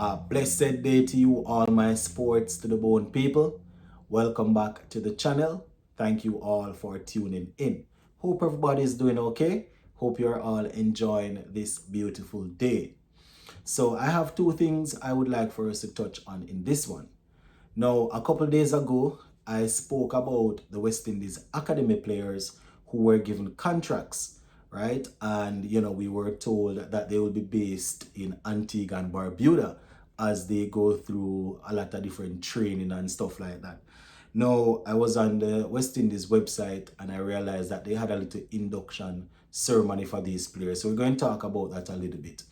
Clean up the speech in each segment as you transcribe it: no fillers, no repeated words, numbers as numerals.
A blessed day to you, all my sports to the bone people. Welcome back to the channel. Thank you all for tuning in. Hope everybody is doing okay. Hope you're all enjoying this beautiful day. So I have two things I would like for us to touch on in this one. Now, a couple days ago, I spoke about the West Indies Academy players who were given contracts, right? And, we were told that they will be based in Antigua and Barbuda as they go through a lot of different training and stuff like that. Now, I was on the West Indies website and I realized that they had a little induction ceremony for these players. So we're going to talk about that a little bit.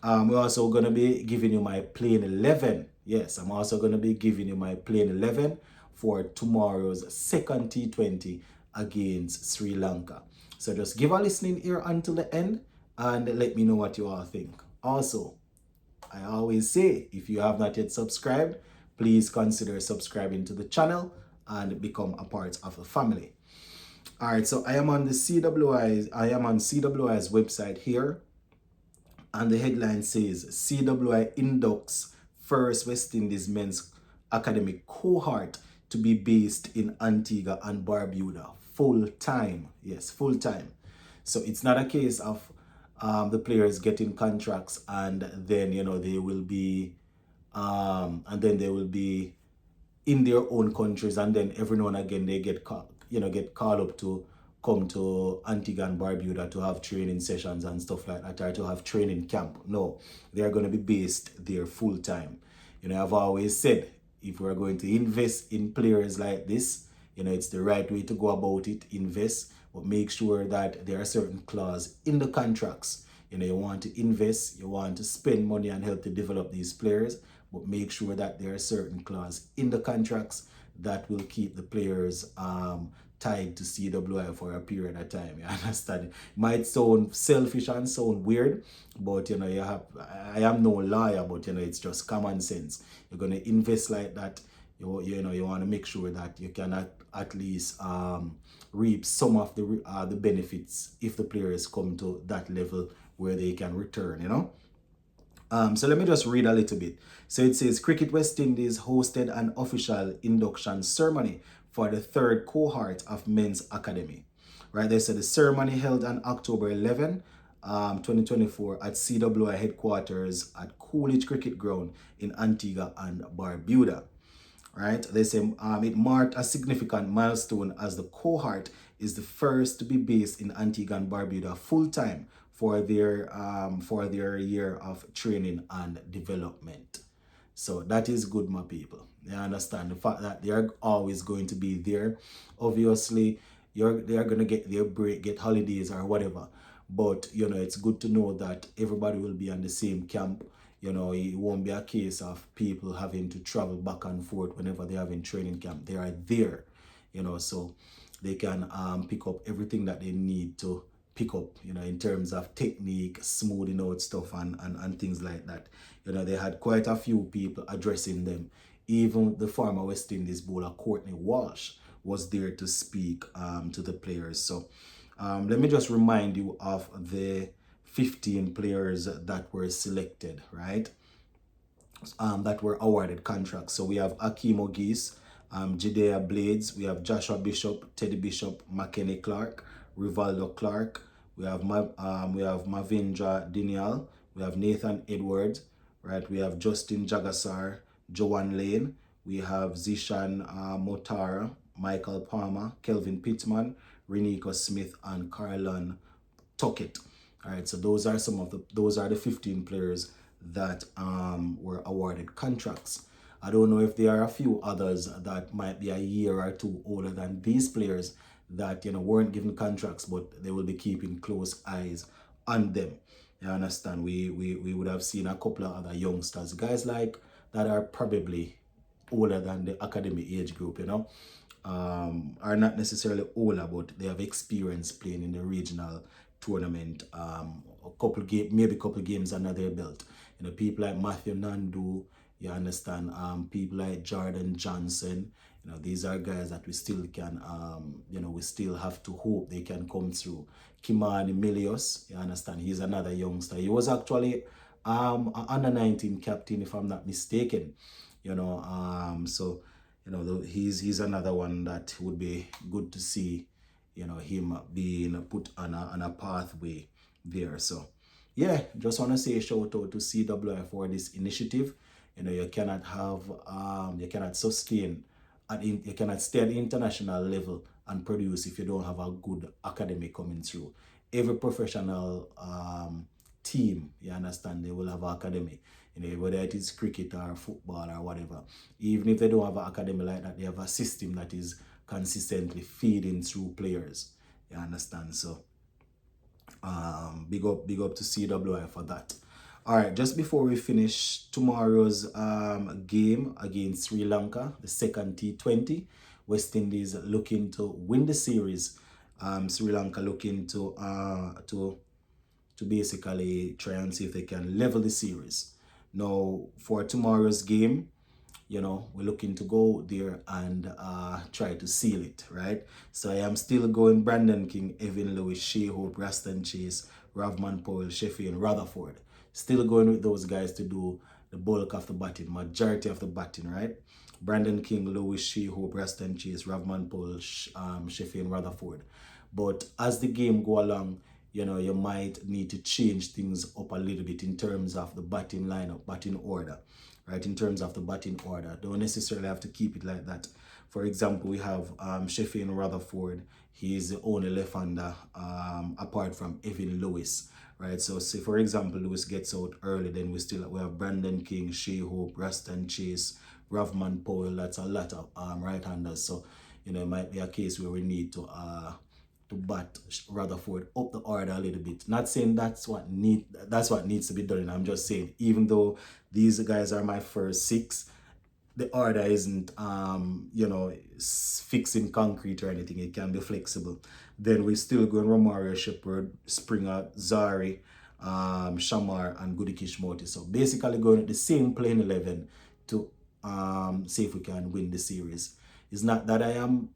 We're also going to be giving you my playing 11. Yes, I'm also going to be giving you my playing 11 for tomorrow's second T20 against Sri Lanka. So just give a listening ear until the end and let me know what you all think. Also, I always say, if you have not yet subscribed, please consider subscribing to the channel and become a part of the family. All right, so I am on CWI's website here. And the headline says, CWI inducts first West Indies men's academic cohort to be based in Antigua and Barbuda full time. Yes, full time. So it's not a case of the players getting contracts and then they will be in their own countries, and then every now and again they get called up to come to Antigua and Barbuda to have training sessions and stuff like that, or to have training camp. No, they are going to be based there full time. I've always said, if we're going to invest in players like this, it's the right way to go about it. Invest, but make sure that there are certain clauses in the contracts. You want to invest, you want to spend money and help to develop these players, but make sure that there are certain clauses in the contracts that will keep the players tied to CWI for a period of time. You understand? It might sound selfish and sound weird, but I am no lawyer, but it's just common sense. You're going to invest like that. You want to make sure that you can at least reap some of the benefits if the players come to that level where they can return. So let me just read a little bit. So it says, Cricket West Indies hosted an official induction ceremony for the third cohort of men's academy. Right, they said the ceremony held on October 11, 2024 at CWI headquarters at Coolidge Cricket Ground in Antigua and Barbuda. Right, they say it marked a significant milestone as the cohort is the first to be based in Antigua and Barbuda full-time for their year of training and development. So that is good, my people. You understand the fact that they are always going to be there. Obviously, they are going to get their break, get holidays or whatever. But, it's good to know that everybody will be on the same camp. It won't be a case of people having to travel back and forth whenever they're having training camp. They are there, so they can pick up everything that they need to pick up, in terms of technique, smoothing out stuff and things like that. They had quite a few people addressing them. Even the former West Indies bowler, Courtney Walsh, was there to speak to the players. So let me just remind you of the 15 players that were selected, right? That were awarded contracts. So we have Akeem Ogis, Judea Blades, we have Joshua Bishop, Teddy Bishop, McKenny Clark, Rivaldo Clark, we have Mavindra Dinial, we have Nathan Edwards, right? We have Justin Jagasar, Joanne Lane, we have Zishan Motara, Michael Palmer, Kelvin Pittman, Reniko Smith, and Carlon Tuckett. All right, so those are the 15 players that were awarded contracts. I don't know if there are a few others that might be a year or two older than these players that weren't given contracts, but they will be keeping close eyes on them. You understand? We would have seen a couple of other youngsters, guys like that are probably older than the academy age group, are not necessarily older, but they have experience playing in the regional tournament, maybe a couple games under their belt. People like Matthew Nandu, you understand, people like Jordan Johnson, these are guys that we still can, we still have to hope they can come through. Kimani Milios, you understand, he's another youngster. He was actually a under 19 captain, if I'm not mistaken. So he's another one that would be good to see. Him being put on a pathway there. So yeah, just want to say shout out to CWI for this initiative. You cannot have you cannot sustain you cannot stay at the international level and produce if you don't have a good academy coming through. Every professional team, you understand, they will have an academy. Whether it is cricket or football or whatever. Even if they don't have an academy like that, they have a system that is consistently feeding through players. You understand? So big up to CWI for that. All right, just before we finish tomorrow's game against Sri Lanka, the second T20, West Indies looking to win the series. Sri Lanka looking to basically try and see if they can level the series. Now, for tomorrow's game, we're looking to go there and try to seal it, right? So I am still going Brandon King, Evan Lewis, Shea Hope, Raston Chase, Ravman Powell, Sheffield, and Rutherford. Still going with those guys to do the bulk of the batting, majority of the batting, right? Brandon King, Lewis, Shea Hope, Raston Chase, Ravman Powell, Sheffield, and Rutherford. But as the game go along, you might need to change things up a little bit in terms of the batting lineup, batting order, right? In terms of the batting order, don't necessarily have to keep it like that. For example, we have Sheffield Rutherford. He's the only left-hander apart from Evan Lewis, right? So say for example, Lewis gets out early, then we have Brandon King, Shea Hope, Raston Chase, Ravman Powell. That's a lot of right-handers. So it might be a case where we need to bat Rutherford up the order a little bit. Not saying that's what needs to be done. I'm just saying, even though these guys are my first six, the order isn't fixed in concrete or anything. It can be flexible. Then we still going Romario, Shepherd, Springer, Zari, Shamar, and Goody Kishmoti. So basically going at the same playing 11 to see if we can win the series. It's not that I'm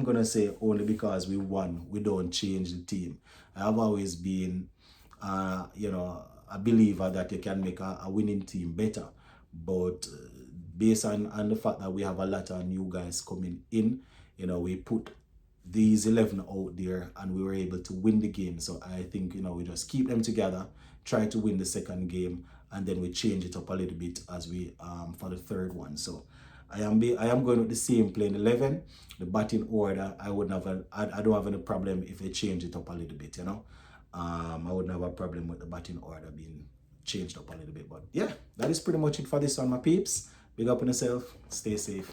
gonna say only because we won, we don't change the team. I have always been, a believer that you can make a winning team better. But based on the fact that we have a lot of new guys coming in, we put these 11 out there and we were able to win the game. So I think, we just keep them together, try to win the second game, and then we change it up a little bit as we for the third one. So I am going with the same playing 11. The batting order, I don't have any problem if they change it up a little bit, I wouldn't have a problem with the batting order being changed up a little bit. But yeah, that is pretty much it for this one, my peeps. Big up on yourself. Stay safe.